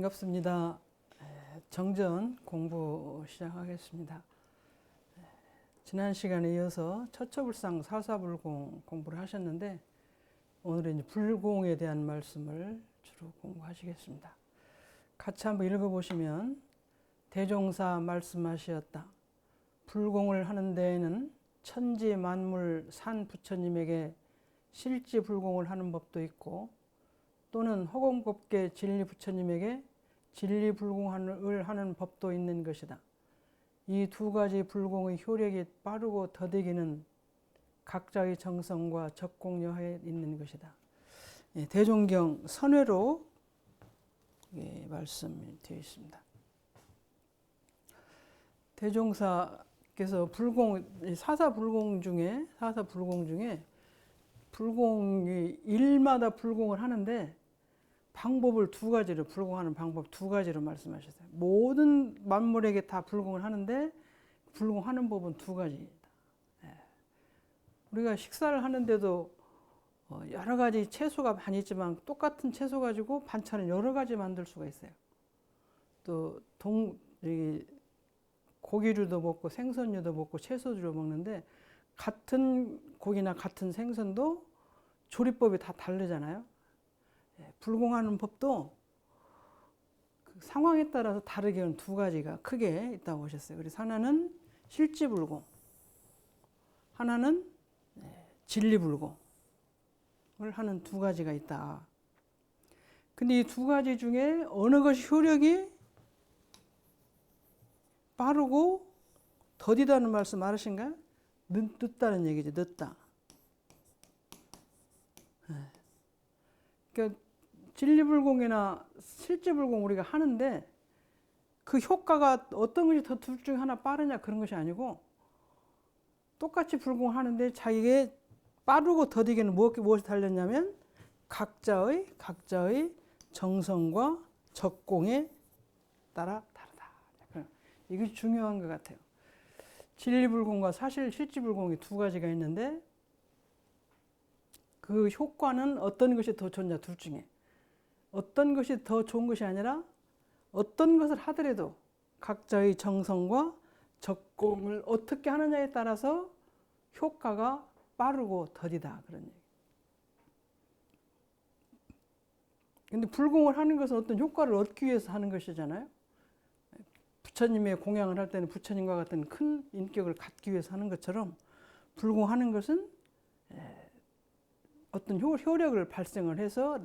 반갑습니다. 정전 공부 시작하겠습니다. 지난 시간에 이어서 처처불상 사사불공 공부를 하셨는데 오늘은 이제 불공에 대한 말씀을 주로 공부하시겠습니다. 같이 한번 읽어보시면 대종사 말씀하시었다. 불공을 하는 데에는 천지 만물 산 부처님에게 실지 불공을 하는 법도 있고 또는 허공법계 진리 부처님에게 진리 불공을 하는 법도 있는 것이다. 이 두 가지 불공의 효력이 빠르고 더디기는 각자의 정성과 적공여하에 있는 것이다. 대종경 선회로 말씀이 되어 있습니다. 대종사께서 불공, 사사불공 중에 불공이 일마다 불공을 하는데 방법을 두 가지로, 불공하는 방법 두 가지로 말씀하셨어요. 모든 만물에게 다 불공을 하는데 불공하는 법은 두 가지입니다. 우리가 식사를 하는데도 여러 가지 채소가 많이 있지만 똑같은 채소 가지고 반찬을 여러 가지 만들 수가 있어요. 또 고기류도 먹고 생선류도 먹고 채소류도 먹는데 같은 고기나 같은 생선도 조리법이 다 다르잖아요. 불공하는 법도 그 상황에 따라서 다르게 두 가지가 크게 있다고 하셨어요. 그래서 하나는 실지불공, 하나는 진리불공을 하는 두 가지가 있다. 근데 이 두 가지 중에 어느 것이 효력이 빠르고 더디다는 말씀 알으신가요? 늦다는 얘기죠. 늦다. 그러니까 진리불공이나 실지불공 우리가 하는데 그 효과가 어떤 것이 더 둘 중에 하나 빠르냐 그런 것이 아니고 똑같이 불공하는데 자기의 빠르고 더디게는 무엇이 달렸냐면 각자의 정성과 적공에 따라 다르다. 이것이 중요한 것 같아요. 진리불공과 사실 실지불공이 두 가지가 있는데 그 효과는 어떤 것이 더 좋냐 둘 중에 어떤 것이 더 좋은 것이 아니라 어떤 것을 하더라도 각자의 정성과 적공을 어떻게 하느냐에 따라서 효과가 빠르고 더디다 그런 얘기. 근데 불공을 하는 것은 어떤 효과를 얻기 위해서 하는 것이잖아요. 부처님의 공양을 할 때는 부처님과 같은 큰 인격을 갖기 위해서 하는 것처럼 불공하는 것은 어떤 효력을 발생을 해서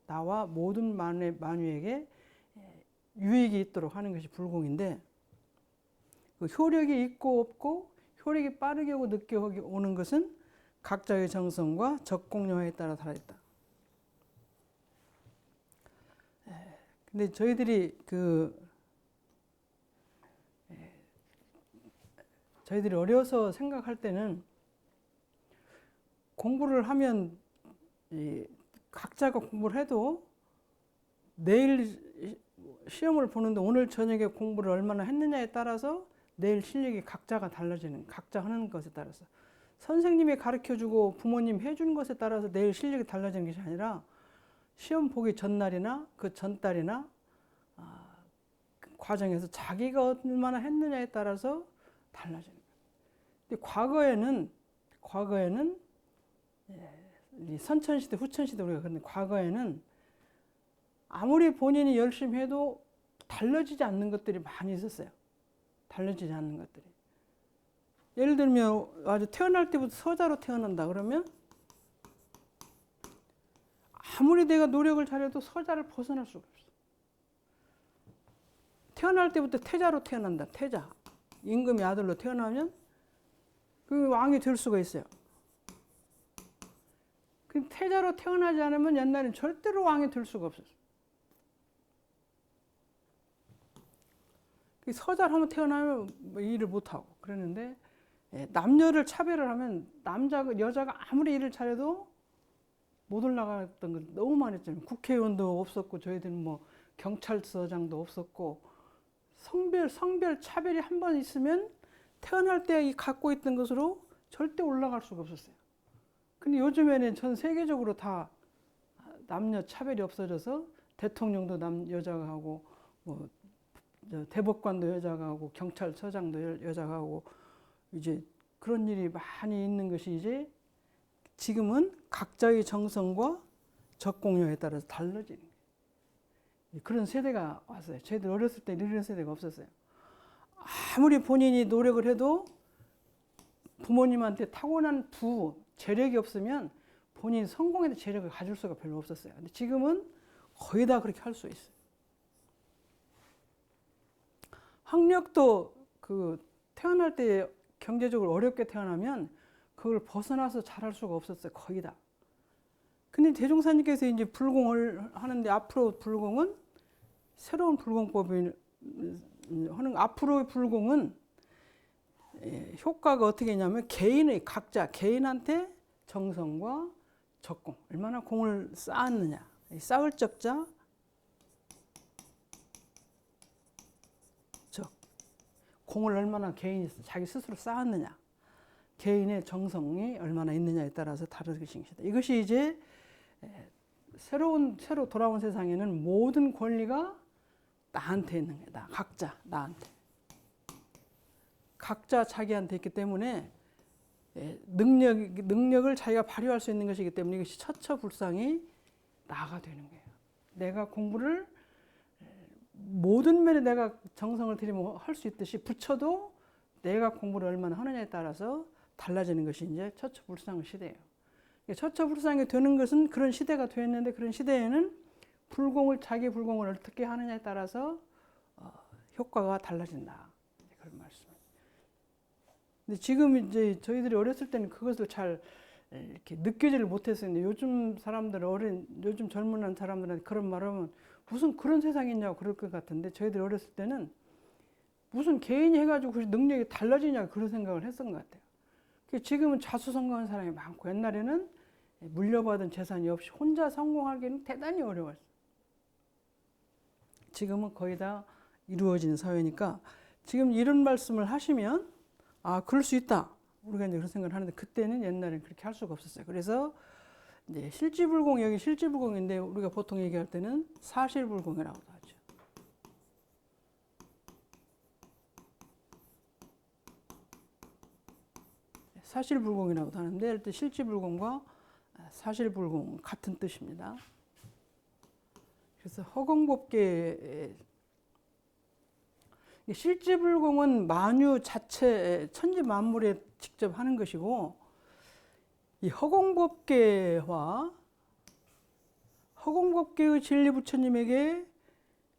나와 모든 만유에게 유익이 있도록 하는 것이 불공인데 그 효력이 있고 없고 효력이 빠르게 오고 늦게 오는 것은 각자의 정성과 적공여하에 따라 다르다. 근데 저희들이 어려서 생각할 때는 공부를 하면 각자가 공부를 해도 내일 시험을 보는데 오늘 저녁에 공부를 얼마나 했느냐에 따라서 내일 실력이 각자가 달라지는, 각자 하는 것에 따라서 선생님이 가르쳐주고 부모님 해주는 것에 따라서 내일 실력이 달라지는 것이 아니라 시험 보기 전날이나 그 전달이나 그 과정에서 자기가 얼마나 했느냐에 따라서 달라지는 거예요. 근데 과거에는 선천시대, 후천시대 우리가 그런데 과거에는 아무리 본인이 열심히 해도 달라지지 않는 것들이 많이 있었어요. 달라지지 않는 것들이. 예를 들면 아주 태어날 때부터 서자로 태어난다 그러면 아무리 내가 노력을 잘해도 서자를 벗어날 수가 없어. 태어날 때부터 태자로 태어난다. 태자. 임금의 아들로 태어나면 그 왕이 될 수가 있어요. 그 태자로 태어나지 않으면 옛날엔 절대로 왕이 될 수가 없었어요. 서자로 한번 태어나면 일을 못하고 그랬는데 남녀를 차별을 하면 여자가 아무리 일을 잘해도 못 올라갔던 걸 너무 많이 했잖아요. 국회의원도 없었고 저희들은 뭐 경찰서장도 없었고 성별 차별이 한 번 있으면 태어날 때 갖고 있던 것으로 절대 올라갈 수가 없었어요. 근데 요즘에는 전 세계적으로 다 남녀 차별이 없어져서 대통령도 여자가 하고, 뭐 대법관도 여자가 하고, 경찰서장도 여자가 하고, 이제 그런 일이 많이 있는 것이 이제 지금은 각자의 정성과 적공력에 따라서 달라지는 거예요. 그런 세대가 왔어요. 저희들 어렸을 때 이런 세대가 없었어요. 아무리 본인이 노력을 해도 부모님한테 타고난 재력이 없으면 본인이 성공에도 재력을 가질 수가 별로 없었어요. 근데 지금은 거의 다 그렇게 할 수 있어요. 학력도 태어날 때 경제적으로 어렵게 태어나면 그걸 벗어나서 잘할 수가 없었어요. 거의 다. 근데 대종사님께서 이제 불공을 하는데 앞으로 불공은 새로운 불공법이 하는 앞으로의 불공은 효과가 어떻게 있냐면 각자 개인한테 정성과 적공 얼마나 공을 쌓았느냐 쌓을 적자 공을 얼마나 개인이 자기 스스로 쌓았느냐 개인의 정성이 얼마나 있느냐에 따라서 다른 것입니다. 이것이 이제 새로 돌아온 세상에는 모든 권리가 나한테 있는 거다. 각자 나한테. 각자 자기한테 있기 때문에 능력을 자기가 발휘할 수 있는 것이기 때문에 이것이 처처불상이 나가 되는 거예요. 내가 공부를 모든 면에 내가 정성을 들이면 할 수 있듯이 부처도 내가 공부를 얼마나 하느냐에 따라서 달라지는 것이 이제 처처불상 시대예요. 처처불상이 되는 것은 그런 시대가 되었는데 그런 시대에는 자기 불공을 어떻게 하느냐에 따라서 효과가 달라진다. 그런 말씀입니다. 근데 지금 이제 저희들이 어렸을 때는 그것을 잘 이렇게 느끼지를 못했어요. 근데 요즘 젊은 사람들한테 그런 말하면 무슨 그런 세상이 있냐고 그럴 것 같은데 저희들이 어렸을 때는 무슨 개인이 해가지고 그 능력이 달라지냐고 그런 생각을 했던 것 같아요. 지금은 자수성가한 사람이 많고 옛날에는 물려받은 재산이 없이 혼자 성공하기는 대단히 어려웠어요. 지금은 거의 다 이루어진 사회니까 지금 이런 말씀을 하시면 그럴 수 있다. 우리가 이제 그런 생각을 하는데 그때는 옛날에는 그렇게 할 수가 없었어요. 그래서 이제 여기 실지불공인데 우리가 보통 얘기할 때는 사실불공이라고도 하죠. 사실불공이라고도 하는데 일단 실지불공과 사실불공 같은 뜻입니다. 그래서 허공법계 실지불공은 만유 자체 천지 만물에 직접 하는 것이고 이 허공법계의 진리부처님에게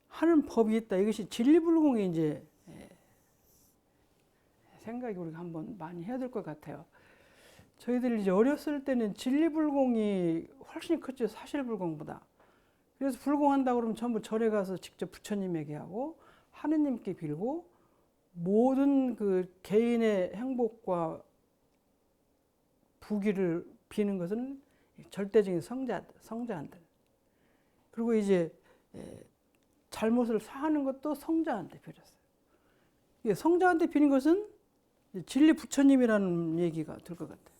하는 법이 있다. 이것이 진리불공의 이제 생각이 우리가 한번 많이 해야 될 것 같아요. 저희들이 이제 어렸을 때는 진리불공이 훨씬 컸죠. 사실불공보다. 그래서 불공한다 그러면 전부 절에 가서 직접 부처님에게 하고 하느님께 빌고 모든 그 개인의 행복과 부귀를 비는 것은 절대적인 성자한테. 그리고 이제 잘못을 사하는 것도 성자한테 빌었어요. 성자한테 비는 것은 진리 부처님이라는 얘기가 될 것 같아요.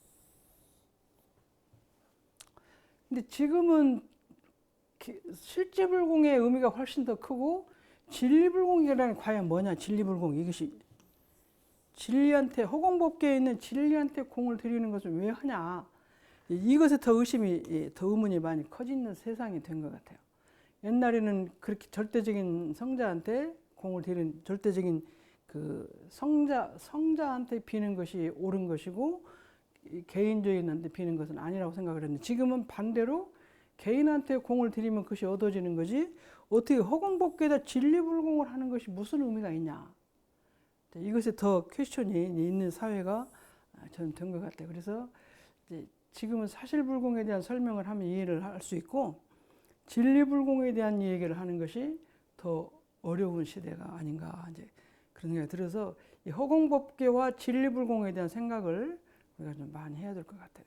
근데 지금은 실제불공의 의미가 훨씬 더 크고 진리불공이라는 과연 뭐냐? 진리불공 이것이 진리한테 허공법계에 있는 진리한테 공을 들이는 것을 왜 하냐? 이것에 더 의문이 많이 커지는 세상이 된 것 같아요. 옛날에는 그렇게 절대적인 성자한테 공을 들이는 절대적인 그 성자한테 비는 것이 옳은 것이고 개인적인한테 비는 것은 아니라고 생각을 했는데 지금은 반대로 개인한테 공을 들이면 그것이 얻어지는 거지 어떻게 허공법계에다 진리불공을 하는 것이 무슨 의미가 있냐. 이것에 더 퀘스천이 있는 사회가 저는 된 것 같아요. 그래서 이제 지금은 사실불공에 대한 설명을 하면 이해를 할 수 있고 진리불공에 대한 얘기를 하는 것이 더 어려운 시대가 아닌가 이제 그런 생각이 들어서 이 허공법계와 진리불공에 대한 생각을 우리가 좀 많이 해야 될 것 같아요.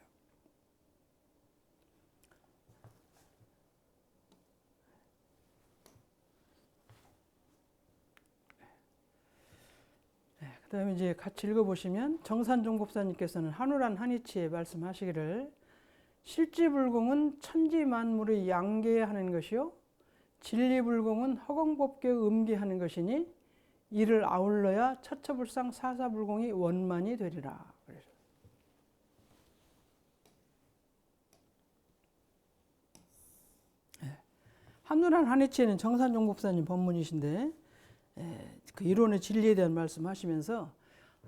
그 다음에 이제 같이 읽어보시면 정산종법사님께서는 한우란 한이치에 말씀하시기를 실지불공은 천지만물의 양계하는 것이요 진리불공은 허공법계의 음계하는 것이니 이를 아울러야 처처불상 사사불공이 원만이 되리라. 한누란 한해치에는 정산종 목사님 법문이신데 그 이론의 진리에 대한 말씀하시면서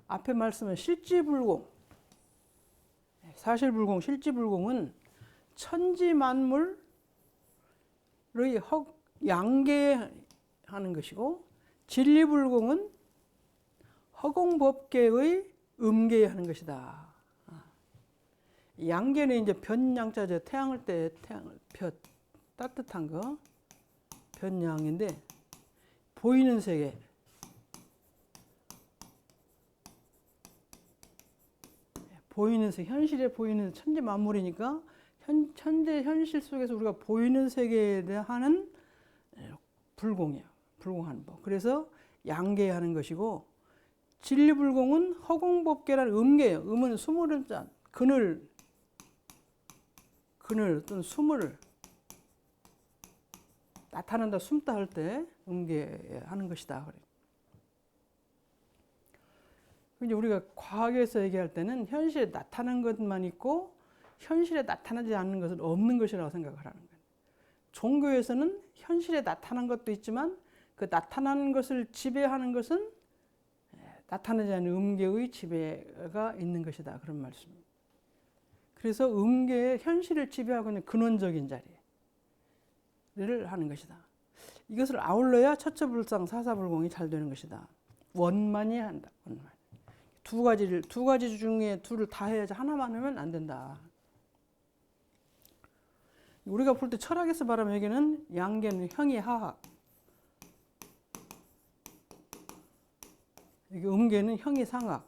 앞에 말씀은 실지불공, 사실불공, 실지불공은 천지만물의 양계하는 것이고 진리불공은 허공법계의 음계하는 것이다. 양계는 이제 변양자죠. 태양을 때 태양을 따뜻한 거 변양인데 보이는 세계 보이는 세계 현실에 보이는 천지 만물이니까 현실 속에서 우리가 보이는 세계에 대한 불공이야. 불공하는 법. 그래서 양계하는 것이고 진리불공은 허공법계라는 음계예요. 음은 수물을 짠 그늘 또는 수물을 나타난다 숨다 할 때 음계하는 것이다. 이제 우리가 과학에서 얘기할 때는 현실에 나타난 것만 있고 현실에 나타나지 않는 것은 없는 것이라고 생각을 하는 거예요. 종교에서는 현실에 나타난 것도 있지만 그 나타난 것을 지배하는 것은 나타나지 않는 음계의 지배가 있는 것이다. 그런 말씀입니다. 그래서 음계의 현실을 지배하고 있는 근원적인 자리를 하는 것이다. 이것을 아울러야 처처불상 사사불공이 잘 되는 것이다. 원만히 한다. 원만. 두 가지 중에 둘을 다 해야지 하나만 하면 안 된다. 우리가 볼 때 철학에서 말하면 여기는 양계는 형이하학, 여기 음계는 형이상학.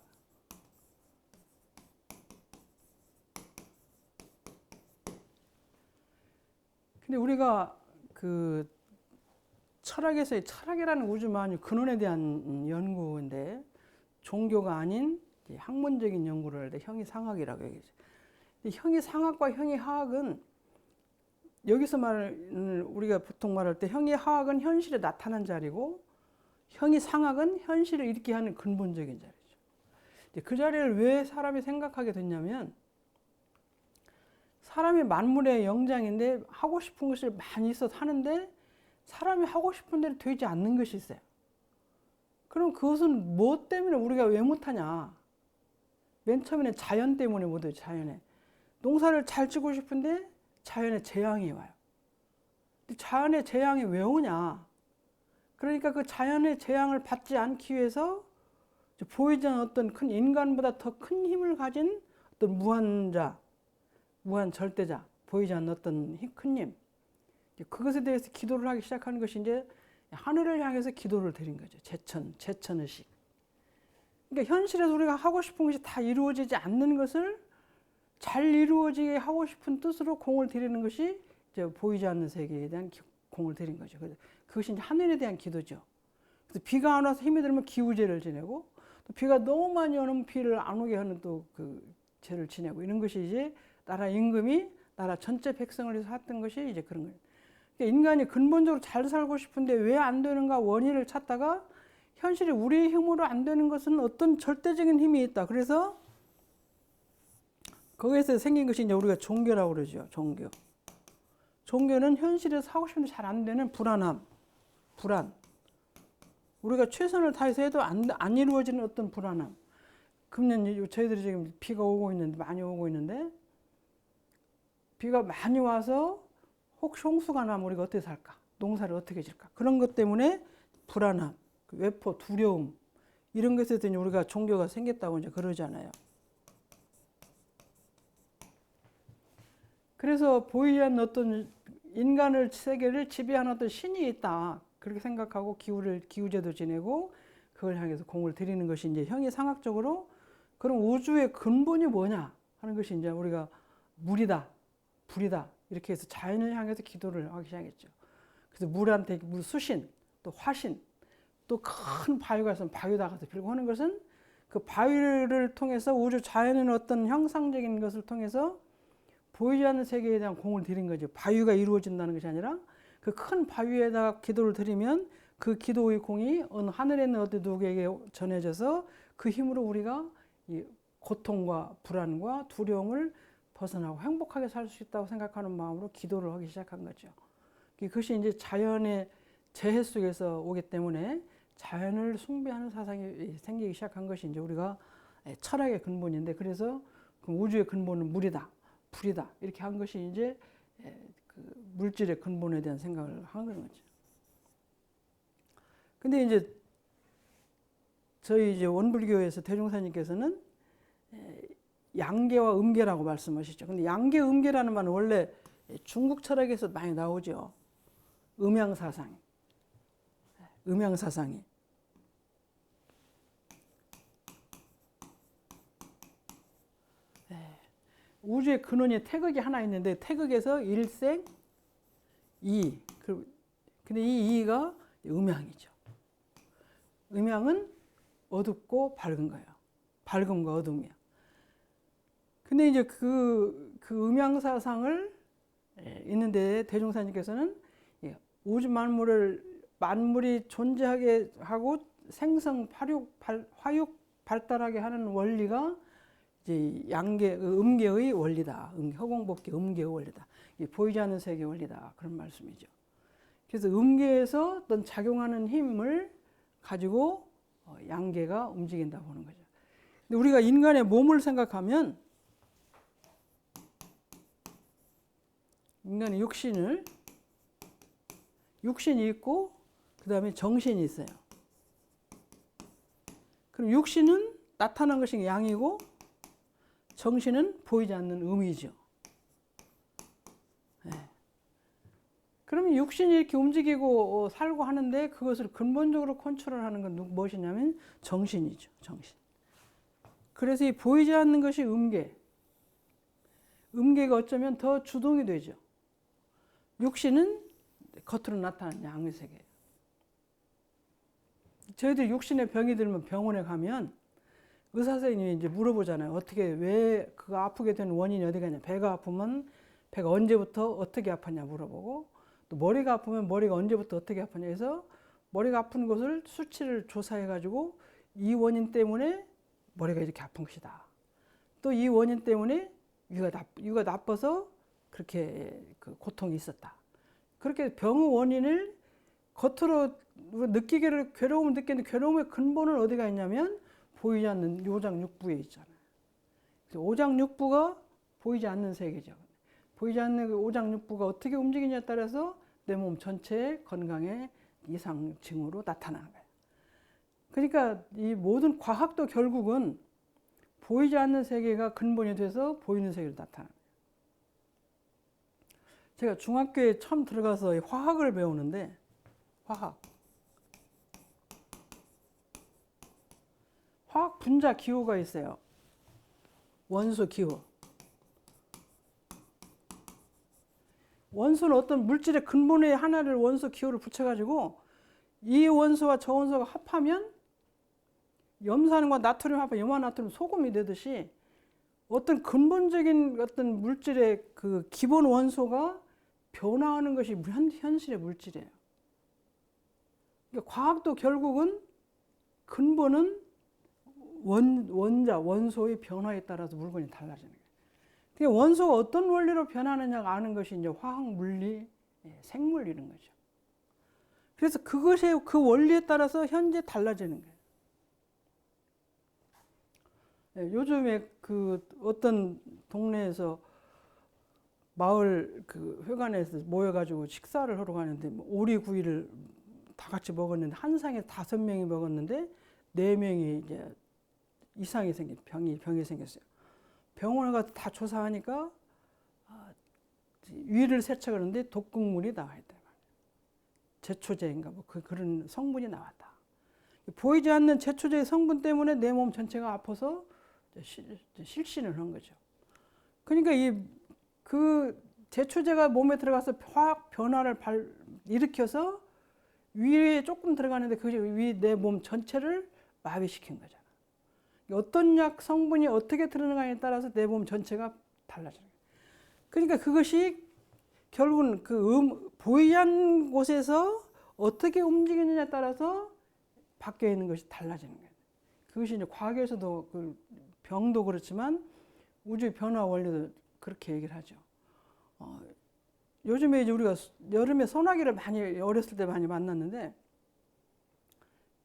근데 우리가 그 철학에서의 철학이라는 우주만유 근원에 대한 연구인데 종교가 아닌 학문적인 연구를 할 때 형이상학이라고 얘기하죠. 형이상학과 형이하학은 여기서 우리가 보통 말할 때 형이하학은 현실에 나타난 자리고 형이상학은 현실을 일으키게 하는 근본적인 자리죠. 그 자리를 왜 사람이 생각하게 됐냐면 사람이 만물의 영장인데 하고 싶은 것을 많이 있어서 하는데 사람이 하고 싶은 대로 되지 않는 것이 있어요. 그럼 그것은 뭐 때문에 우리가 왜 못하냐? 맨 처음에는 자연 때문에 못해요. 자연에. 농사를 잘 짓고 싶은데 자연의 재앙이 와요. 자연의 재앙이 왜 오냐? 그러니까 그 자연의 재앙을 받지 않기 위해서 보이지 않는 어떤 큰 인간보다 더 큰 힘을 가진 어떤 무한자, 무한 절대자, 보이지 않는 어떤 큰 힘. 그것에 대해서 기도를 하기 시작하는 것이 이제 하늘을 향해서 기도를 드린 거죠. 제천의식. 그러니까 현실에서 우리가 하고 싶은 것이 다 이루어지지 않는 것을 잘 이루어지게 하고 싶은 뜻으로 공을 들이는 것이 이제 보이지 않는 세계에 대한 공을 들인 거죠. 그것이 이제 하늘에 대한 기도죠. 그래서 비가 안 와서 힘이 들면 기우제를 지내고 또 비가 너무 많이 오면 비를 안 오게 하는 또 그 제를 지내고 이런 것이 이제 나라 임금이 나라 전체 백성을 위해서 했던 것이 이제 그런 거예요. 그러니까 인간이 근본적으로 잘 살고 싶은데 왜 안 되는가 원인을 찾다가 현실에 우리의 힘으로 안 되는 것은 어떤 절대적인 힘이 있다. 그래서 거기에서 생긴 것이 이제 우리가 종교라고 그러죠. 종교. 종교는 현실에서 하고 싶은데 잘 안 되는 불안함, 불안. 우리가 최선을 다해서 해도 안 이루어지는 어떤 불안함. 금년 저희들이 지금 비가 오고 있는데 많이 오고 있는데 비가 많이 와서 혹시 홍수가 나면 우리가 어떻게 살까? 농사를 어떻게 질까? 그런 것 때문에 불안함, 외포, 두려움 이런 것에 대해서 우리가 종교가 생겼다고 이제 그러잖아요. 그래서 보이지 않는 어떤 인간을 세계를 지배하는 어떤 신이 있다 그렇게 생각하고 기우제도 지내고 그걸 향해서 공을 들이는 것이 이제 형이상학적으로 그럼 우주의 근본이 뭐냐 하는 것이 이제 우리가 물이다, 불이다 이렇게 해서 자연을 향해서 기도를 하기 시작했죠. 그래서 물한테 물 수신, 또 화신, 또 큰 바위가 있으면 바위에다 가서 빌고 하는 것은 그 바위를 통해서 우주 자연의 어떤 형상적인 것을 통해서 보이지 않는 세계에 대한 공을 들인 거죠. 바위가 이루어진다는 것이 아니라 그 큰 바위에다가 기도를 드리면 그 기도의 공이 어느 하늘에 있는 어떤 누구에게 전해져서 그 힘으로 우리가 이 고통과 불안과 두려움을 벗어나고 행복하게 살 수 있다고 생각하는 마음으로 기도를 하기 시작한 거죠. 그것이 이제 자연의 재해 속에서 오기 때문에 자연을 숭배하는 사상이 생기기 시작한 것이 이제 우리가 철학의 근본인데, 그래서 우주의 근본은 물이다, 불이다 이렇게 한 것이 이제 그 물질의 근본에 대한 생각을 한 거죠. 근데 이제 저희 이제 원불교에서 대종사님께서는 양계와 음계라고 말씀하시죠. 근데 양계, 음계라는 말은 원래 중국 철학에서 많이 나오죠. 음양사상이. 우주의 근원이 태극이 하나 있는데 태극에서 일생 이. 근데 이 이가 음양이죠. 음양은 어둡고 밝은 거예요. 밝음과 어둠이야. 근데 이제 그 음양 사상을 있는데 대종사님께서는 우주 만물이 존재하게 하고 생성, 화육, 발달하게 하는 원리가 이제 양계, 음계의 원리다. 허공법계 음계의 원리다. 보이지 않는 세계의 원리다. 그런 말씀이죠. 그래서 음계에서 어떤 작용하는 힘을 가지고 양계가 움직인다고 보는 거죠. 근데 우리가 인간의 몸을 생각하면 인간의 육신이 있고 그 다음에 정신이 있어요. 그럼 육신은 나타난 것이 양이고 정신은 보이지 않는 음이죠. 네. 그러면 육신이 이렇게 움직이고 살고 하는데 그것을 근본적으로 컨트롤하는 건 무엇이냐면 정신이죠. 정신. 그래서 이 보이지 않는 것이 음계. 음계가 어쩌면 더 주동이 되죠. 육신은 겉으로 나타나는 양의 세계. 저희들 육신에 병이 들면 병원에 가면 의사 선생님이 이제 물어보잖아요. 어떻게, 왜 그거 아프게 된 원인이 어디 가냐. 배가 아프면 배가 언제부터 어떻게 아팠냐 물어보고, 또 머리가 아프면 머리가 언제부터 어떻게 아팠냐 해서 머리가 아픈 것을 수치를 조사해 가지고 이 원인 때문에 머리가 이렇게 아픈 것이다. 또 이 원인 때문에 위가 나빠서 그렇게 그 고통이 있었다. 그렇게 병의 원인을 겉으로 느끼기를 괴로움을 느끼는데 괴로움의 근본은 어디가 있냐면 보이지 않는 오장육부에 있잖아요. 오장육부가 보이지 않는 세계죠. 보이지 않는 오장육부가 어떻게 움직이냐에 따라서 내 몸 전체의 건강에 이상 징후로 나타나는 거예요. 그러니까 이 모든 과학도 결국은 보이지 않는 세계가 근본이 돼서 보이는 세계로 나타나는 거예요. 제가 중학교에 처음 들어가서 화학을 배우는데, 화학 분자 기호가 있어요. 원소 기호. 원소는 어떤 물질의 근본의 하나를 원소 기호를 붙여가지고 이 원소와 저 원소가 합하면 염산과 나트륨 합하면 염화나트륨 소금이 되듯이 어떤 근본적인 어떤 물질의 그 기본 원소가 변화하는 것이 현실의 물질이에요. 그러니까 과학도 결국은 근본은 원소의 변화에 따라서 물건이 달라지는 거예요. 그러니까 원소가 어떤 원리로 변하느냐가 아는 것이 이제 화학 물리, 생물 이런 거죠. 그래서 그것의 그 원리에 따라서 현재 달라지는 거예요. 요즘에 그 어떤 동네에서 마을 그 회관에서 모여가지고 식사를 하러 가는데 오리구이를 다 같이 먹었는데 한 상에 5명이 먹었는데 4명이 이제 이상이 생긴 병이 생겼어요. 병원에 가서 다 조사하니까 위를 세척하는데 독극물이 나와 있다. 제초제인가 뭐 그런 성분이 나왔다. 보이지 않는 제초제의 성분 때문에 내 몸 전체가 아파서 실신을 한 거죠. 그러니까 그 제초제가 몸에 들어가서 화학 변화를 일으켜서 위에 조금 들어가는데 그것이 내 몸 전체를 마비시킨 거잖아. 어떤 약 성분이 어떻게 들어가냐에 따라서 내 몸 전체가 달라지는 거예요. 그러니까 그것이 결국은 그 보이는 곳에서 어떻게 움직이느냐에 따라서 밖에 있는 것이 달라지는 거예요. 그것이 이제 과학에서도 그 병도 그렇지만 우주 변화 원리도 그렇게 얘기를 하죠. 요즘에 이제 우리가 여름에 소나기를 많이 어렸을 때 많이 만났는데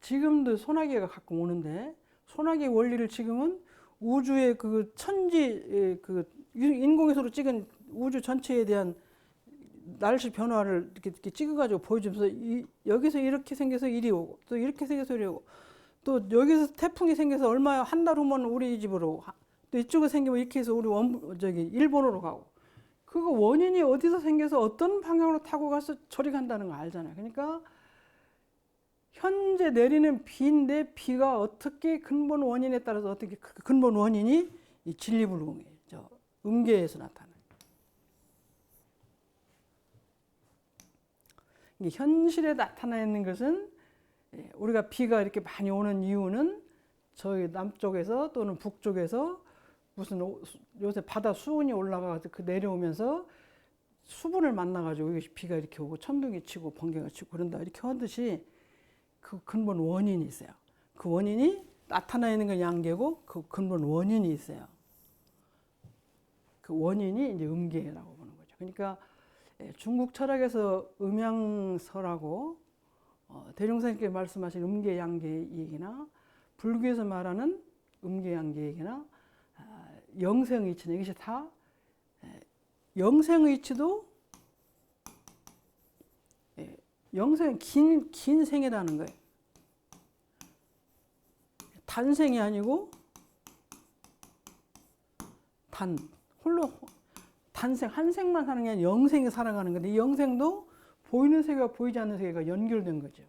지금도 소나기가 가끔 오는데 소나기 원리를 지금은 우주의 그 천지 그 인공위성으로 찍은 우주 전체에 대한 날씨 변화를 이렇게 찍어가지고 보여주면서 여기서 이렇게 생겨서 이리 오고 또 이렇게 생겨서 이리 오고 또 여기서 태풍이 생겨서 얼마 한 달 후면 우리 집으로 또 이쪽에 생기면 이렇게 해서 우리 일본으로 가고 그거 원인이 어디서 생겨서 어떤 방향으로 타고 가서 저리 간다는 거 알잖아요. 그러니까 현재 내리는 비인데 비가 어떻게 근본 원인에 따라서 어떻게 그 근본 원인이 이 진리불능이에요. 음계에서 나타나요. 현실에 나타나 있는 것은 우리가 비가 이렇게 많이 오는 이유는 저희 남쪽에서 또는 북쪽에서 무슨 요새 바다 수온이 올라가서 그 내려오면서 수분을 만나가지고 비가 이렇게 오고 천둥이 치고 번개가 치고 그런다 이렇게 하듯이 그 근본 원인이 있어요. 그 원인이 나타나 있는 건 양계고 그 근본 원인이 있어요. 그 원인이 이제 음계라고 보는 거죠. 그러니까 중국 철학에서 음양서라고 대종사님께 말씀하신 음계 양계 얘기나 불교에서 말하는 음계 양계 얘기나 영생의치는 이것이 다 영생의치도 영생은 긴 생이라는 거예요. 단생이 아니고 홀로 단생 한 생만 사는 게 아니라 영생이 살아가는 건데 이 영생도 보이는 세계와 보이지 않는 세계가 연결된 거죠.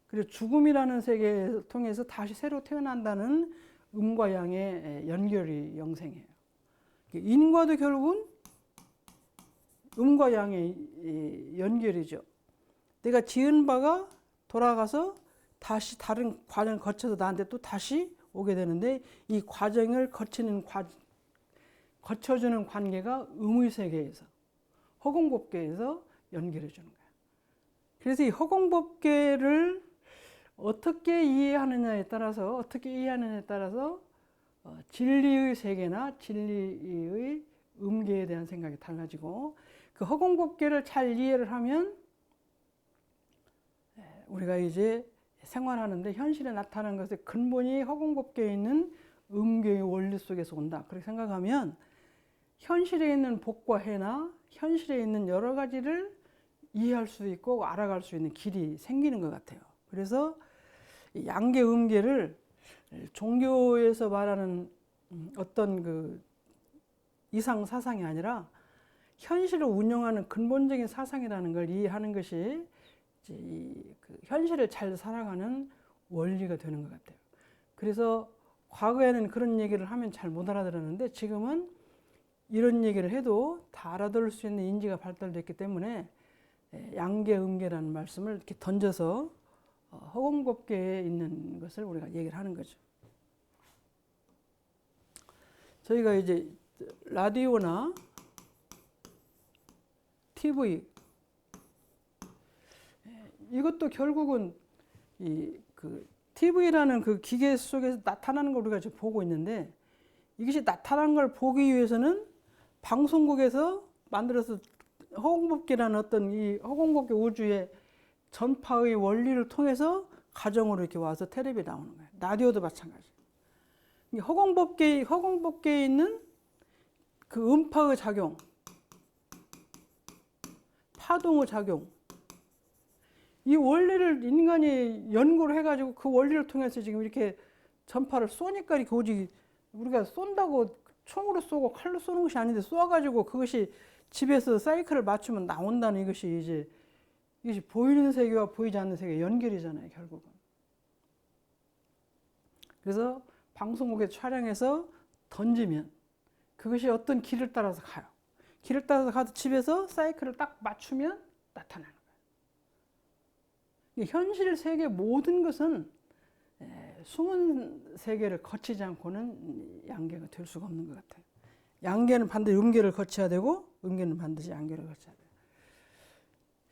그래서 죽음이라는 세계를 통해서 다시 새로 태어난다는 음과 양의 연결이 영생이에요. 인과도 결국은 음과 양의 연결이죠. 내가 지은 바가 돌아가서 다시 다른 과정을 거쳐서 나한테 또 다시 오게 되는데 이 과정을 거쳐주는 관계가 음의 세계에서 허공법계에서 연결해 주는 거예요. 그래서 이 허공법계를 어떻게 이해하느냐에 따라서 진리의 세계나 진리의 음계에 대한 생각이 달라지고 그 허공법계를 잘 이해를 하면 우리가 이제 생활하는데 현실에 나타나는 것의 근본이 허공법계에 있는 음계의 원리 속에서 온다. 그렇게 생각하면 현실에 있는 복과 해나 현실에 있는 여러 가지를 이해할 수 있고 알아갈 수 있는 길이 생기는 것 같아요. 그래서 양계, 음계를 종교에서 말하는 어떤 그 이상 사상이 아니라 현실을 운영하는 근본적인 사상이라는 걸 이해하는 것이 그 현실을 잘 살아가는 원리가 되는 것 같아요. 그래서 과거에는 그런 얘기를 하면 잘 못 알아들었는데 지금은 이런 얘기를 해도 다 알아들을 수 있는 인지가 발달됐기 때문에 양계, 음계라는 말씀을 이렇게 던져서 허공법계에 있는 것을 우리가 얘기를 하는 거죠. 저희가 이제 라디오나 TV 이것도 결국은 그 TV라는 그 기계 속에서 나타나는 걸 우리가 지금 보고 있는데 이것이 나타난 걸 보기 위해서는 방송국에서 만들어서 허공법계라는 어떤 이 허공법계 우주의 전파의 원리를 통해서 가정으로 이렇게 와서 텔레비에 나오는 거예요. 라디오도 마찬가지. 허공법계에 있는 그 음파의 작용, 파동의 작용, 이 원리를 인간이 연구를 해가지고 그 원리를 통해서 지금 이렇게 전파를 쏘니까 이렇게 오지 우리가 쏜다고 총으로 쏘고 칼로 쏘는 것이 아닌데 쏘아가지고 그것이 집에서 사이클을 맞추면 나온다는 이것이 보이는 세계와 보이지 않는 세계 연결이잖아요, 결국은. 그래서 방송국에 촬영해서 던지면 그것이 어떤 길을 따라서 가요. 길을 따라서 가서 집에서 사이클을 딱 맞추면 나타나는 거예요. 현실 세계 모든 것은 숨은 세계를 거치지 않고는 양계가 될 수가 없는 것 같아요. 양계는 반드시 음계를 거쳐야 되고 음계는 반드시 양계를 거쳐야 돼요.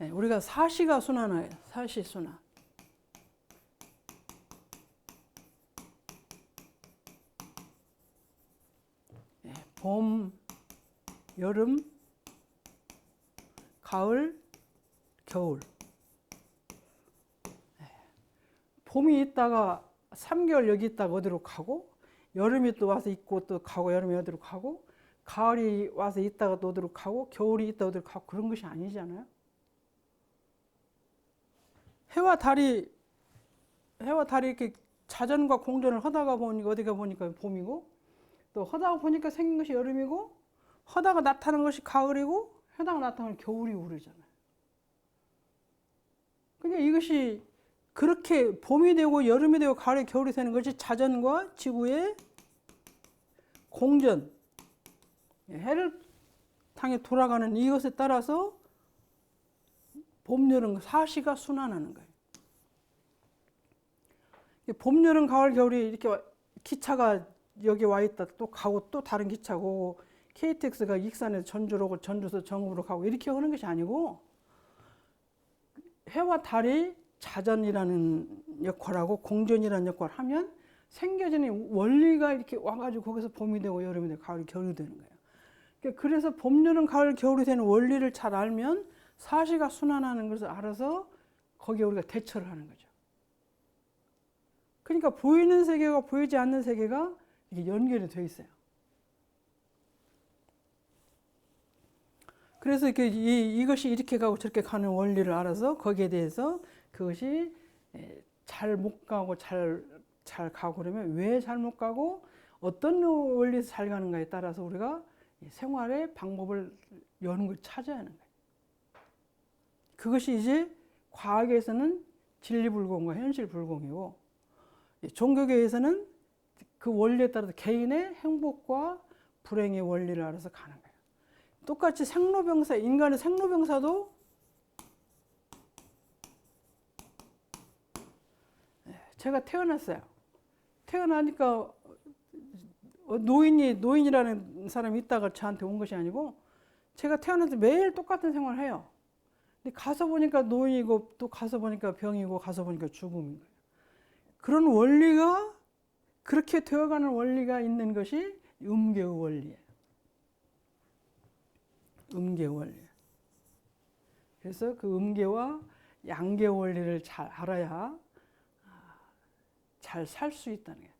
예, 우리가 사시가 순환이에요. 사시 순환. 예, 봄, 여름, 가을, 겨울. 예, 봄이 있다가 3개월 여기 있다가 어디로 가고, 여름이 또 와서 있고 또 가고, 여름이 어디로 가고, 가을이 와서 있다가 또 어디로 가고, 겨울이 있다가 어디로 가고, 그런 것이 아니잖아요. 해와 달이 이렇게 자전과 공전을 하다가 보니까 어디가 보니까 봄이고, 또 하다가 보니까 생긴 것이 여름이고, 하다가 나타난 것이 가을이고, 하다가 나타난 것이 겨울이고 그러잖아요. 그러니까 이것이 그렇게 봄이 되고 여름이 되고 가을이 겨울이 되는 것이 자전과 지구의 공전, 해를 향해 돌아가는 이것에 따라서 봄, 여름, 사시가 순환하는 거예요. 봄, 여름, 가을, 겨울이 이렇게 기차가 여기 와 있다 또 가고 또 다른 기차고 KTX가 익산에서 전주로 오고 전주에서 정읍으로 가고 이렇게 하는 것이 아니고 해와 달이 자전이라는 역할하고 공전이라는 역할을 하면 생겨지는 원리가 이렇게 와가지고 거기서 봄이 되고 여름이 되고 가을이 겨울이 되는 거예요. 그래서 봄, 여름, 가을, 겨울이 되는 원리를 잘 알면 사시가 순환하는 것을 알아서 거기에 우리가 대처를 하는 거죠. 그러니까 보이는 세계가 보이지 않는 세계가 이게 연결이 돼 있어요. 그래서 이것이 이렇게 가고 저렇게 가는 원리를 알아서 거기에 대해서 그것이 잘 못 가고 잘 가고 그러면 왜 잘 못 가고 어떤 원리에서 잘 가는가에 따라서 우리가 생활의 방법을 여는 걸 찾아야 하는 거예요. 그것이 이제 과학에서는 진리불공과 현실불공이고 종교계에서는 그 원리에 따라서 개인의 행복과 불행의 원리를 알아서 가는 거예요. 똑같이 생로병사, 인간의 생로병사도 제가 태어났어요. 태어나니까 노인이라는 사람이 있다가 저한테 온 것이 아니고 제가 태어나서 매일 똑같은 생활을 해요. 근데 가서 보니까 노인이고 또 가서 보니까 병이고 가서 보니까 죽음인 거예요. 그런 원리가 그렇게 되어가는 원리가 있는 것이 음계의 원리예요. 음계 원리. 그래서 그 음계와 양계 원리를 잘 알아야 잘 살 수 있다는 거예요.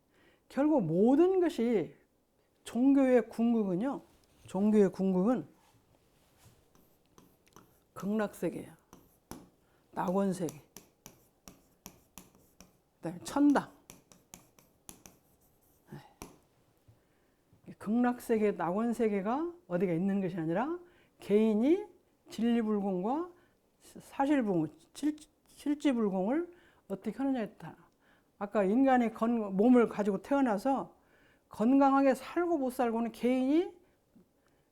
결국 모든 것이 종교의 궁극은요. 종교의 궁극은 극락세계예요. 낙원세계. 그다음에 천당. 극락세계, 낙원세계가 어디가 있는 것이 아니라 개인이 진리불공과 사실불공, 실지불공을 어떻게 하느냐에 따라 아까 인간이 몸을 가지고 태어나서 건강하게 살고 못 살고는 개인이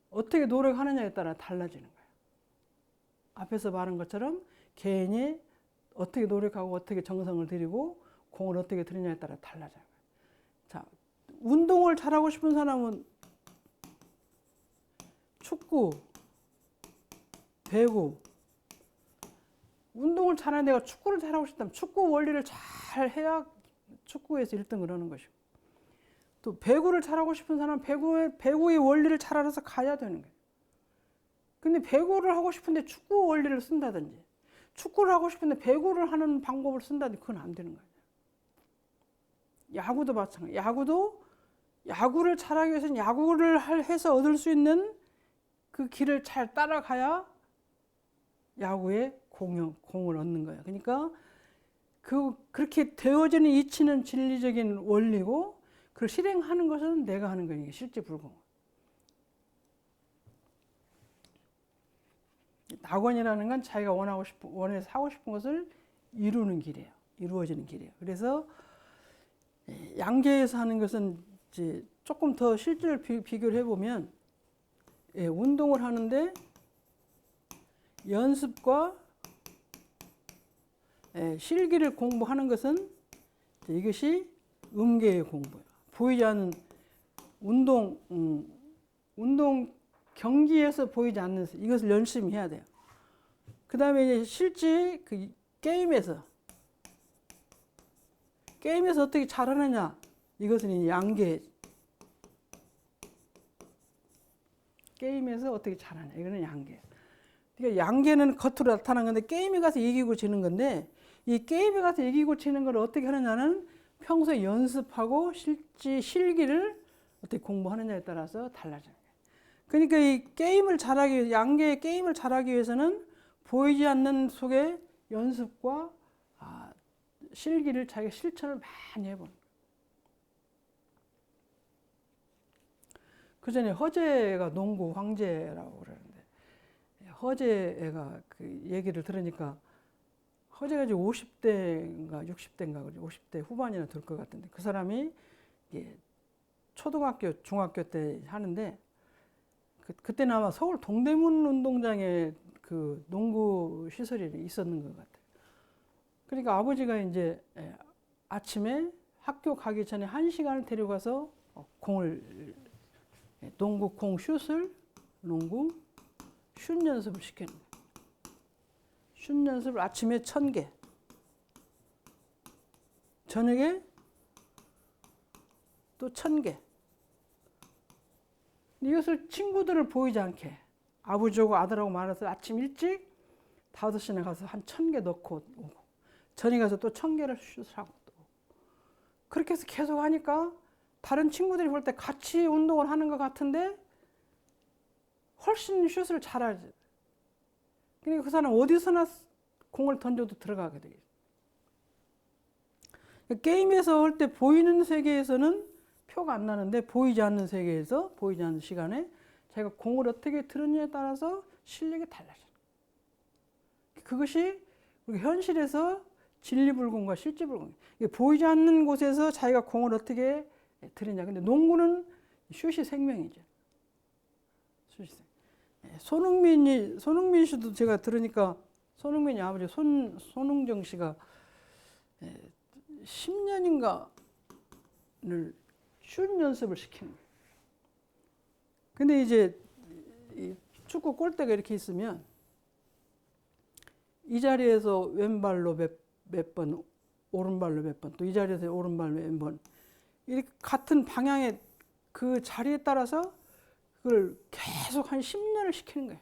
어떻게 노력하느냐에 따라 달라지는 거예요. 앞에서 말한 것처럼 개인이 어떻게 노력하고 어떻게 정성을 들이고 공을 어떻게 들이냐에 따라 달라져요. 자, 운동을 잘하고 싶은 사람은 축구, 배구. 운동을 잘하는 내가 축구를 잘하고 싶다면 축구 원리를 잘 해야 축구에서 1등을 하는 것이고 또 배구를 잘하고 싶은 사람은 배구의 원리를 잘 알아서 가야 되는 거예요. 근데 배구를 하고 싶은데 축구 원리를 쓴다든지 축구를 하고 싶은데 배구를 하는 방법을 쓴다든지 그건 안 되는 거예요. 야구도 마찬가지. 야구를 잘하기 위해서는 야구를 해서 얻을 수 있는 그 길을 잘 따라가야 야구의 공을 얻는 거예요. 그러니까 그렇게 되어지는 이치는 진리적인 원리고 그걸 실행하는 것은 내가 하는 거니까 실제불공. 낙원이라는 건 자기가 원해서 하고 싶은 것을 이루는 길이에요. 이루어지는 길이에요. 그래서 양계에서 하는 것은 이제 조금 더 실제를 비교를 해보면 운동을 하는데 연습과 실기를 공부하는 것은 이것이 음계의 공부예요. 보이지 않는 운동 운동 경기에서 보이지 않는 이것을 열심히 해야 돼요. 그 다음에 이제 실제 그 게임에서 어떻게 잘하느냐, 이것은 이제 양계. 게임에서 어떻게 잘하냐, 이거는 양계. 그러니까 양계는 겉으로 나타나는 건데 게임에 가서 이기고 지는 건데, 이 게임에 가서 이기고 지는 걸 어떻게 하느냐는 평소에 연습하고 실제 실기를 어떻게 공부하느냐에 따라서 달라져요. 그러니까 이 게임을 잘하기, 양계의 게임을 잘하기 위해서는 보이지 않는 속에 연습과 실기를 자기가 실천을 많이 해보는 거예요. 그 전에 허재가 농구 황제라고 그러는데, 허재가 그 얘기를 들으니까 허재가 이제 50대인가 60대인가 50대 후반이나 될 것 같은데, 그 사람이 초등학교, 중학교 때 하는데, 그때는 아마 서울 동대문 운동장에 그 농구 시설이 있었는 것 같아요. 그러니까 아버지가 이제 아침에 학교 가기 전에 1시간을 데려가서 농구 공 슛을, 농구 슛 연습을 시키는 거예요. 슛 연습을 아침에 1000개, 저녁에 또 1000개. 이것을 친구들을 보이지 않게 아버지하고 아들하고 말해서 아침 일찍 5시나 가서 한 1000개 넣고 오고, 저녁에 가서 또 1000개를 슛을 하고 또 그렇게 해서 계속 하니까 다른 친구들이 볼 때 같이 운동을 하는 것 같은데 훨씬 슛을 잘하지. 그러니까 그 사람 어디서나 공을 던져도 들어가게 되겠죠. 게임에서 할 때 보이는 세계에서는 표가 안 나는데, 보이지 않는 세계에서, 보이지 않는 시간에 자기가 공을 어떻게 들었냐에 따라서 실력이 달라져요. 그것이 현실에서 진리불공과 실제불공. 보이지 않는 곳에서 자기가 공을 어떻게 들으냐. 근데 농구는 슛이 생명이죠. 슛이 생명. 손흥민 씨도 제가 들으니까, 손흥민이 아버지 손흥정 씨가 10년인가를 슛 연습을 시키는 거예요. 근데 이제 축구 골대가 이렇게 있으면 이 자리에서 왼발로 몇 번, 오른발로 몇 번, 또 이 자리에서 오른발로 몇 번, 이렇게 같은 방향의 그 자리에 따라서 그걸 계속 한 10년을 시키는 거예요.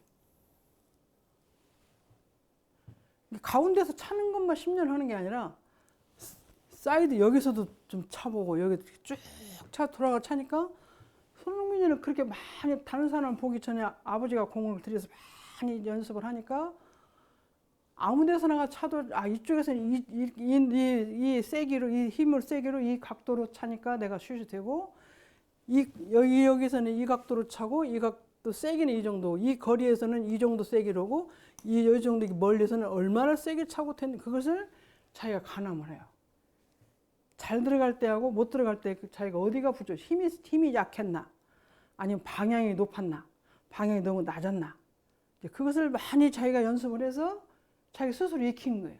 가운데서 차는 것만 10년 하는 게 아니라 사이드 여기서도 좀 차보고 여기 쭉 돌아가 차니까, 손흥민이는 그렇게 많이 다른 사람 보기 전에 아버지가 공을 들여서 많이 연습을 하니까 아무 데서나 차도 이쪽에서는 이 세기로, 이 힘을 세기로 이 각도로 차니까 내가 슛이 되고, 여기서는 이 각도로 차고, 이 각도 세기는 이 정도, 이 거리에서는 이 정도 세기로고, 이 정도 멀리서는 얼마나 세게 차고 됐는지 그것을 자기가 가늠을 해요. 잘 들어갈 때하고 못 들어갈 때 자기가 어디가 부족, 힘이 약했나, 아니면 방향이 높았나, 방향이 너무 낮았나, 그것을 많이 자기가 연습을 해서 자기 스스로 익힌 거예요.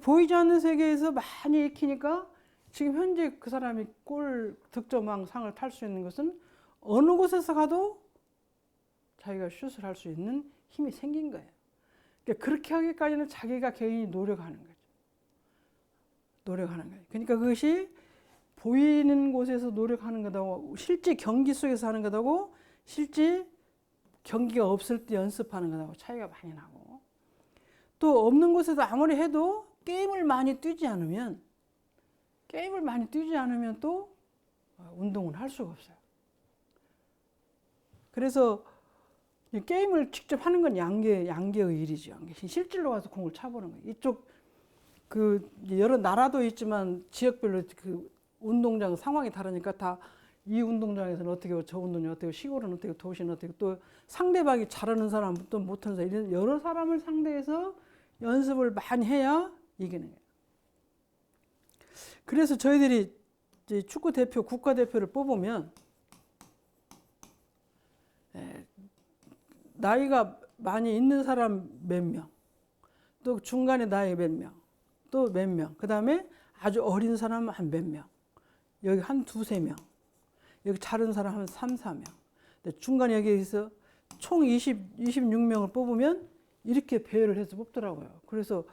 보이지 않는 세계에서 많이 익히니까 지금 현재 그 사람이 골 득점왕 상을 탈 수 있는 것은 어느 곳에서 가도 자기가 슛을 할 수 있는 힘이 생긴 거예요. 그렇게 하기까지는 자기가 개인이 노력하는 거죠. 노력하는 거예요. 그러니까 그것이 보이는 곳에서 노력하는 것하고 실제 경기 속에서 하는 것하고 실제 경기가 없을 때 연습하는 것하고 차이가 많이 나고, 또 없는 곳에서 아무리 해도 게임을 많이 뛰지 않으면 또 운동을 할 수가 없어요. 그래서 게임을 직접 하는 건 양계의 일이죠. 실질로 가서 공을 차보는 거예요. 이쪽 여러 나라도 있지만 지역별로 그 운동장 상황이 다르니까 다 이 운동장에서는 어떻게 하고, 저 운동장 어떻게 하고, 시골은 어떻게 하고, 도시는 어떻게 하고, 또 상대방이 잘하는 사람 또 못하는 사람, 이런 여러 사람을 상대해서 연습을 많이 해야 이기는 거예요. 그래서 저희들이 이제 축구 대표, 국가 대표를 뽑으면 나이가 많이 있는 사람 몇 명, 또 중간에 나이 몇 명, 또 몇 명, 그 다음에 아주 어린 사람 한 몇 명, 여기 한 두세 명, 여기 잘하는 사람 한 3, 4명, 근데 중간에 여기에서 총 26명을 뽑으면 이렇게 배열을 해서 뽑더라고요. 그래서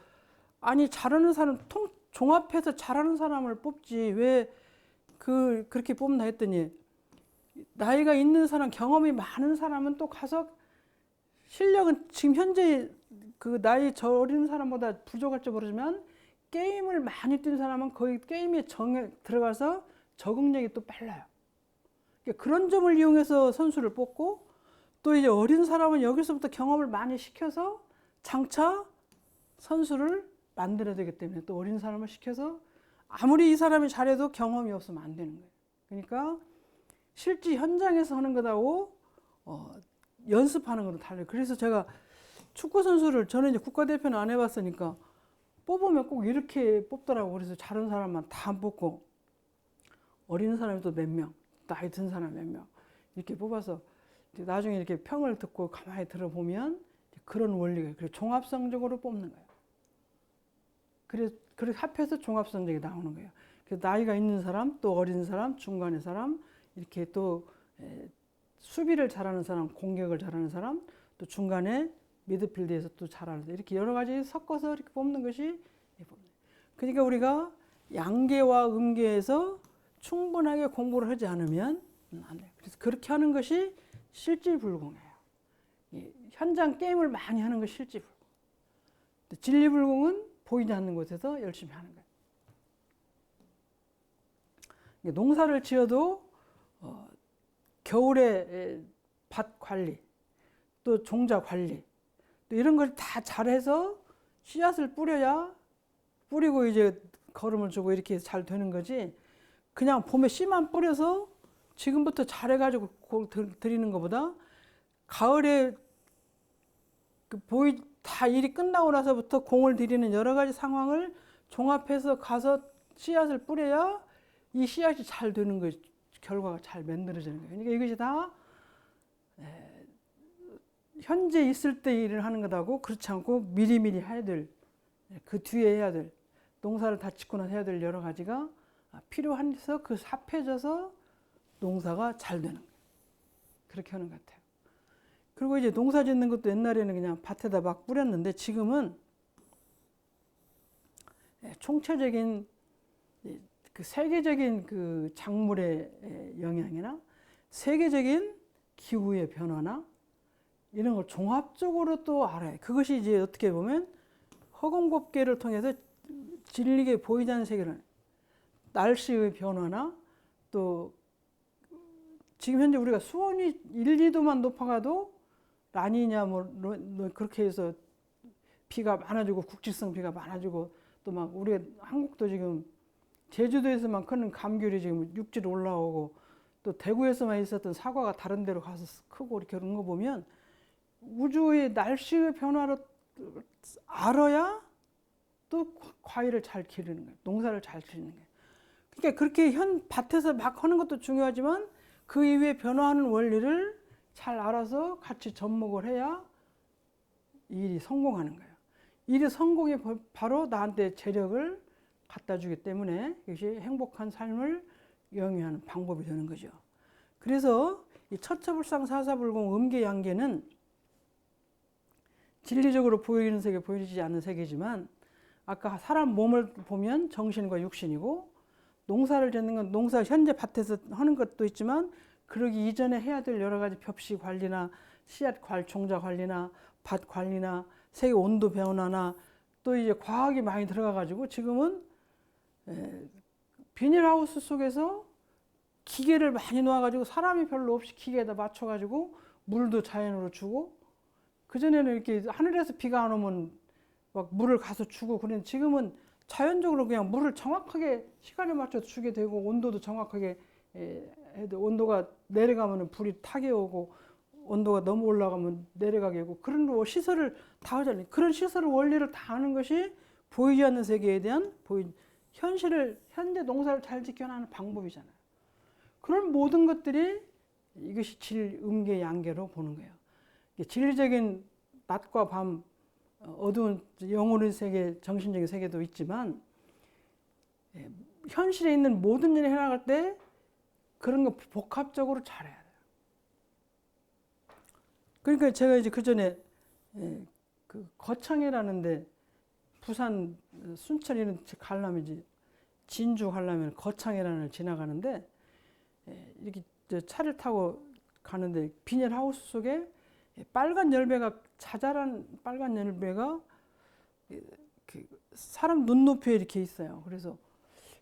아니 잘하는 사람 종합해서 잘하는 사람을 뽑지 왜 그렇게 뽑나 했더니 나이가 있는 사람, 경험이 많은 사람은 또 가서 실력은 지금 현재 그 나이 어린 사람보다 부족할지 모르지만 게임을 많이 뛴 사람은 거의 게임에 들어가서 적응력이 또 빨라요. 그러니까 그런 점을 이용해서 선수를 뽑고 또 이제 어린 사람은 여기서부터 경험을 많이 시켜서 장차 선수를 만들어야 되기 때문에 또 어린 사람을 시켜서 아무리 이 사람이 잘해도 경험이 없으면 안 되는 거예요. 그러니까 실제 현장에서 하는 것하고 연습하는 거는 달라요. 그래서 제가 축구 선수를 저는 이제 국가대표는 안 해봤으니까 뽑으면 꼭 이렇게 뽑더라고. 그래서 잘하는 사람만 다 안 뽑고 어린 사람이 또 몇 명, 나이 든 사람 몇 명 이렇게 뽑아서 나중에 이렇게 평을 듣고 가만히 들어보면 그런 원리가 그래서 종합성적으로 뽑는 거예요. 그래서 합해서 종합성적이 나오는 거예요. 그래서 나이가 있는 사람, 또 어린 사람, 중간의 사람 이렇게 또 수비를 잘하는 사람, 공격을 잘하는 사람, 또 중간에 미드필드에서 또 잘하는 사람 이렇게 여러 가지 섞어서 이렇게 뽑는 것이 그러니까 우리가 양계와 음계에서 충분하게 공부를 하지 않으면 안 돼요. 그래서 그렇게 하는 것이 실질불공이에요. 현장 게임을 많이 하는 것이 실질불공. 진리불공은 보이지 않는 곳에서 열심히 하는 거예요. 농사를 지어도 겨울에 밭 관리, 또 종자 관리, 또 이런 걸 다 잘해서 씨앗을 뿌리고 이제 거름을 주고 이렇게 잘 되는 거지. 그냥 봄에 씨만 뿌려서 지금부터 잘해가지고 드리는 것보다 가을에 다 일이 끝나고 나서부터 공을 들이는 여러 가지 상황을 종합해서 가서 씨앗을 뿌려야 이 씨앗이 잘 되는 거예요. 결과가 잘 만들어지는 거예요. 그러니까 이것이 다 현재 있을 때 일을 하는 것하고 그렇지 않고 미리미리 해야 될, 그 뒤에 해야 될, 농사를 다 짓고 나서 해야 될 여러 가지가 필요해서 그 합해져서 농사가 잘 되는 거예요. 그렇게 하는 것 같아요. 그리고 이제 농사 짓는 것도 옛날에는 그냥 밭에다 막 뿌렸는데 지금은 총체적인 그 세계적인 그 작물의 영향이나 세계적인 기후의 변화나 이런 걸 종합적으로 또 알아요. 그것이 이제 어떻게 보면 허공법계를 통해서 진리게 보이지 않는 세계를 날씨의 변화나 또 지금 현재 우리가 수온이 1, 2도만 높아가도 라니냐 뭐 그렇게 해서 비가 많아지고 국지성 비가 많아지고 또 막 우리 한국도 지금 제주도에서만 크는 감귤이 지금 육지로 올라오고 또 대구에서만 있었던 사과가 다른 데로 가서 크고 이렇게 그런 거 보면 우주의 날씨의 변화를 알아야 또 과일을 잘 기르는 거예요. 농사를 잘 지는 거예요. 그러니까 그렇게 밭에서 막 하는 것도 중요하지만 그 이후에 변화하는 원리를 잘 알아서 같이 접목을 해야 일이 성공하는 거예요. 일이 성공이 바로 나한테 재력을 갖다 주기 때문에 이것이 행복한 삶을 영위하는 방법이 되는 거죠. 그래서 이 처처불상 사사불공 음계양계는 진리적으로 보이는 세계, 보이지 않는 세계지만 아까 사람 몸을 보면 정신과 육신이고 농사를 짓는 건 농사 현재 밭에서 하는 것도 있지만 그러기 이전에 해야 될 여러 가지 벽시 관리나 씨앗 종자 관리나 밭 관리나 세계 온도 변화나 또 이제 과학이 많이 들어가 가지고 지금은 비닐하우스 속에서 기계를 많이 놓아 가지고 사람이 별로 없이 기계에다 맞춰 가지고 물도 자연으로 주고 그전에는 이렇게 하늘에서 비가 안 오면 막 물을 가서 주고 그랬는데 지금은 자연적으로 그냥 물을 정확하게 시간에 맞춰서 주게 되고 온도도 정확하게 해도 온도가 내려가면 불이 타게 오고 온도가 너무 올라가면 내려가게 오고 그런 시설을 다 하잖아요. 그런 시설의 원리를 다 아는 것이 보이지 않는 세계에 대한 현재 농사를 잘 지켜나가는 방법이잖아요. 그런 모든 것들이 이것이 질, 음계, 양계로 보는 거예요. 진리적인 낮과 밤, 어두운 영혼의 세계, 정신적인 세계도 있지만 현실에 있는 모든 일을 해나갈 때 그런 거 복합적으로 잘해야 돼요. 그러니까 제가 이제 그 전에 그 거창이라는데 부산 순천 이런 데 가려면 이제 진주 가려면 거창이라는 걸 지나가는데 이렇게 차를 타고 가는데 비닐하우스 속에 빨간 열매가 자잘한 빨간 열매가 사람 눈높이에 이렇게 있어요. 그래서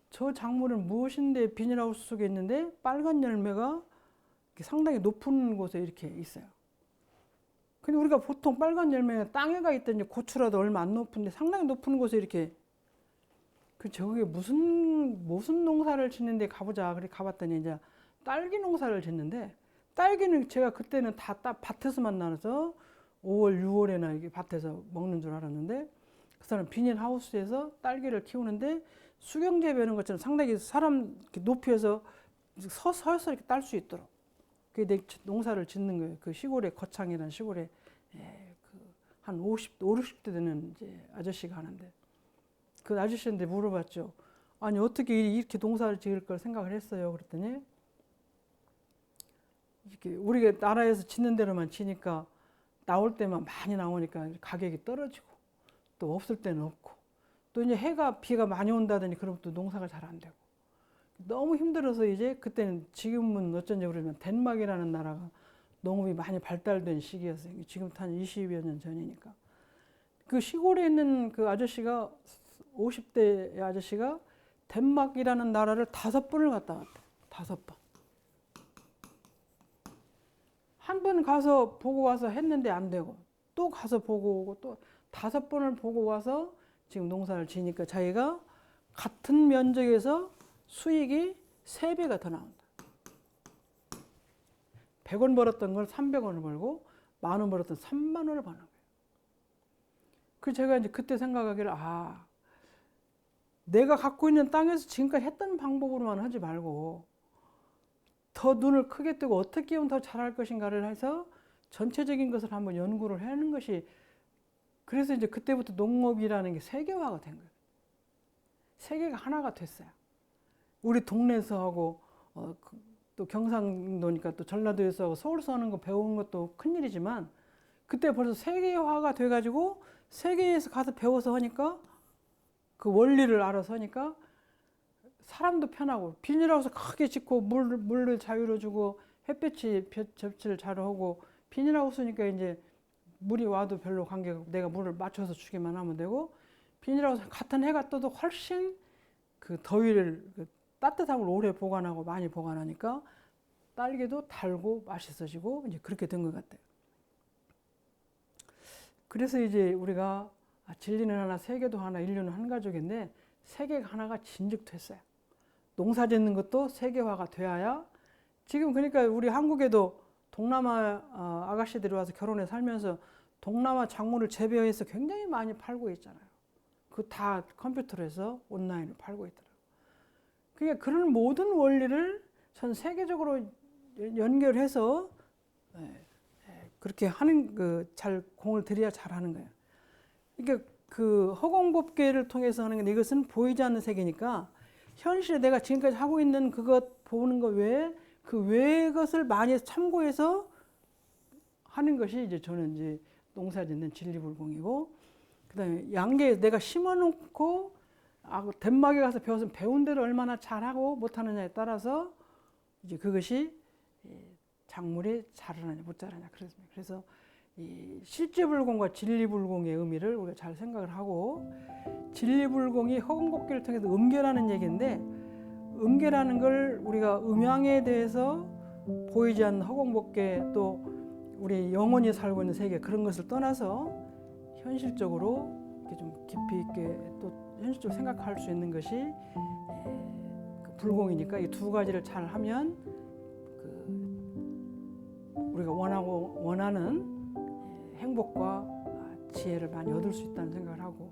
저 작물은 무엇인데 비닐하우스 속에 있는데 빨간 열매가 상당히 높은 곳에 이렇게 있어요. 근데 우리가 보통 빨간 열매가 땅에가 있든지 고추라도 얼마 안 높은데 상당히 높은 곳에 이렇게 저게 무슨 농사를 짓는데 가보자. 그래 가봤더니 이제 딸기 농사를 짓는데 딸기는 제가 그때는 다 밭에서만 나서 5월, 6월에나 이게 밭에서 먹는 줄 알았는데 그 사람 비닐하우스에서 딸기를 키우는데 수경재배하는 것처럼 상당히 사람 높이에서 서서 이렇게 딸 수 있도록 그게 내 농사를 짓는 거예요. 그 시골에 거창이라는 시골에 한 60대 되는 이제 아저씨가 하는데 그 아저씨한테 물어봤죠. 아니 어떻게 이렇게 농사를 지을 걸 생각을 했어요. 그랬더니 이렇게 우리가 나라에서 짓는 대로만 지니까 나올 때만 많이 나오니까 가격이 떨어지고 또 없을 때는 없고 또 이제 비가 많이 온다더니 그러면 또 농사가 잘 안 되고 너무 힘들어서 이제 그때는 지금은 어쩐지 모르지만 덴마크라는 나라가 농업이 많이 발달된 시기였어요. 지금부터 한 20여 년 전이니까. 그 시골에 있는 그 아저씨가 50대 아저씨가 덴마크라는 나라를 5번을 갔다 왔대. 5번. 한 번 가서 보고 와서 했는데 안 되고 또 가서 보고 오고 또 5번을 보고 와서 지금 농사를 지니까 자기가 같은 면적에서 수익이 3배가 더 나온다. 100원 벌었던 걸 300원을 벌고 10,000원 벌었던 30,000원을 버는 거예요. 그 제가 이제 그때 생각하기를 내가 갖고 있는 땅에서 지금까지 했던 방법으로만 하지 말고 더 눈을 크게 뜨고 어떻게 하면 더 잘할 것인가를 해서 전체적인 것을 한번 연구를 하는 것이 그래서 이제 그때부터 농업이라는 게 세계화가 된 거예요. 세계가 하나가 됐어요. 우리 동네에서 하고 또 경상도니까 또 전라도에서 하고 서울서 하는 거 배우는 것도 큰일이지만 그때 벌써 세계화가 돼가지고 세계에서 가서 배워서 하니까 그 원리를 알아서 하니까 사람도 편하고 비닐하우스 크게 짓고 물을 자유로 주고 햇볕이 접지를 잘 하고 비닐하우스니까 이제 물이 와도 별로 관계가 없고 내가 물을 맞춰서 주기만 하면 되고 비닐하우스 같은 해가 떠도 훨씬 그 더위를 따뜻함을 오래 보관하고 많이 보관하니까 딸기도 달고 맛있어지고 이제 그렇게 된 것 같아요. 그래서 이제 우리가 진리는 하나, 세계도 하나, 인류는 한 가족인데 세계가 하나가 진즉됐어요. 농사 짓는 것도 세계화가 돼야 지금 그러니까 우리 한국에도 동남아 아가씨들이 와서 결혼해 살면서 동남아 작물을 재배해서 굉장히 많이 팔고 있잖아요. 그 다 컴퓨터로 해서 온라인으로 팔고 있더라고요. 그러니까 그런 모든 원리를 전 세계적으로 연결해서 그렇게 하는 잘 공을 들여야 잘하는 거예요. 그러니까 그 허공법계를 통해서 하는 건 이것은 보이지 않는 세계니까 현실에 내가 지금까지 하고 있는 그것 보는 것 외에 그 외의 것을 많이 참고해서 하는 것이 이제 저는 이제 농사 짓는 진리불공이고 그다음에 양계 내가 심어놓고 덴마크에 가서 배운 대로 얼마나 잘하고 못하느냐에 따라서 이제 그것이 작물이 자라느냐 못 자라느냐 그렇습니다. 그래서 이 실제불공과 진리불공의 의미를 우리가 잘 생각을 하고 진리불공이 허공법계를 통해서 음계라는 얘기인데 음계라는 걸 우리가 음양에 대해서 보이지 않는 허공법계 또 우리 영혼이 살고 있는 세계 그런 것을 떠나서 현실적으로 이렇게 좀 깊이 있게 또 현실적으로 생각할 수 있는 것이 불공이니까 이 두 가지를 잘 하면 우리가 원하는 행복과 지혜를 많이 얻을 수 있다는 생각을 하고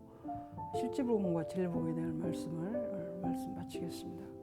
실제불공과 진리불공에 대한 말씀 마치겠습니다.